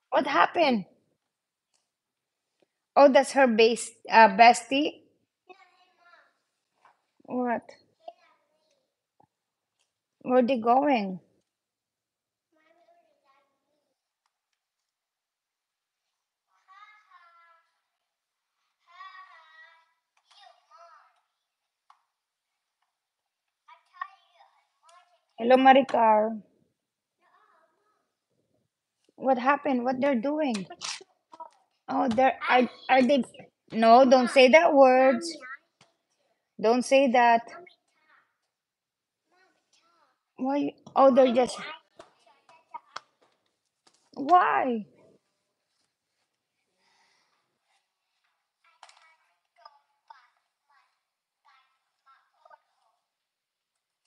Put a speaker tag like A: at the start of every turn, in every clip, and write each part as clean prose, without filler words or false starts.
A: What happened? Oh, that's her bestie. What? Where they going? Hello, Maricar. What happened? What they're doing? Oh, are they? No, don't say that words. Don't say that. Why? Oh, they're just. Why?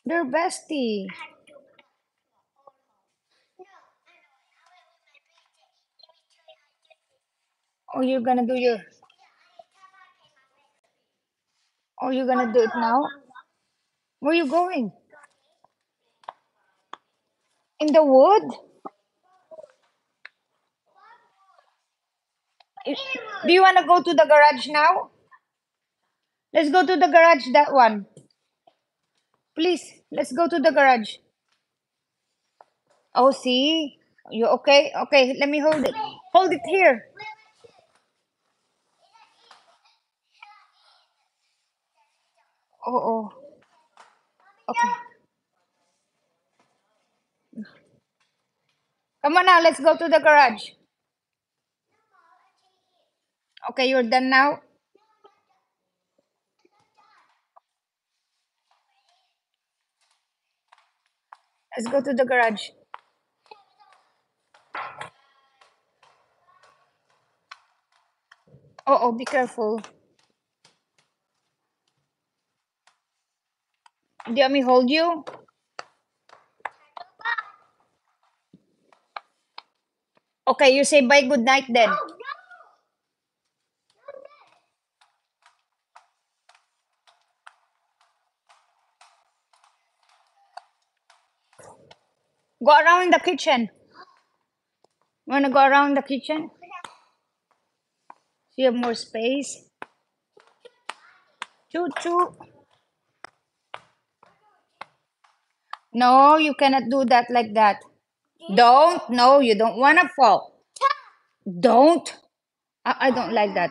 A: They're bestie. Oh, you're gonna do your. Oh, you're gonna do it now. Where you going? In the wood? I- Do you wanna go to the garage now? Let's go to the garage. That one, please. Let's go to the garage. Oh, see, you okay? Okay, let me hold it. Hold it here. Oh, oh. Okay. Come on now. Let's go to the garage. Okay, you're done now. Let's go to the garage. Oh, oh, be careful. Do you want me hold you? Okay, you say bye, good night then. Go around the kitchen. Wanna go around the kitchen? So you have more space. Choo choo. No, you cannot do that like that. Don't. No, you don't wanna fall. Don't. I don't like that.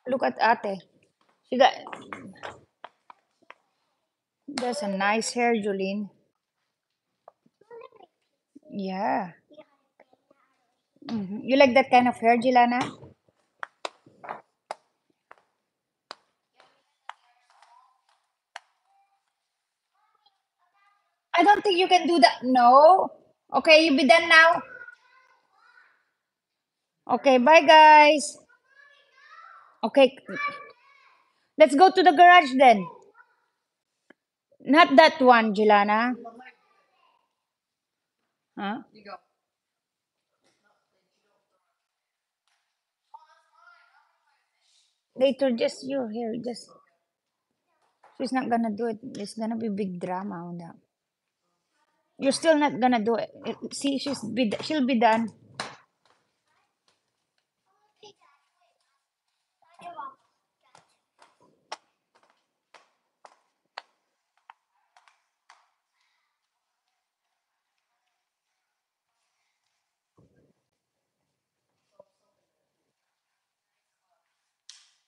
A: Look at Ate. She got. That's a nice hair, Julene. Yeah. You like that kind of hair, Jilana? I don't think you can do that. No. Okay, you be done now. Okay, bye guys. Okay, let's go to the garage then. Not that one, Jilana. Huh? Later, just you here. Just she's not gonna do it. It's gonna be big drama on that. You're still not gonna do it. See, she'll be done.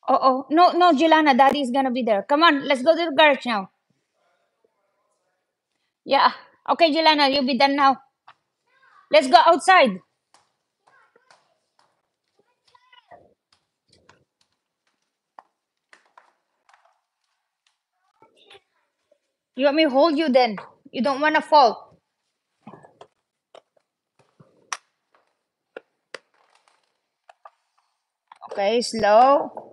A: Oh, oh, no, no, Jilana, Daddy's gonna be there. Come on, let's go to the garage now. Yeah. Okay, Jilana, you'll be done now. Let's go outside. You want me to hold you then? You don't wanna fall. Okay, slow.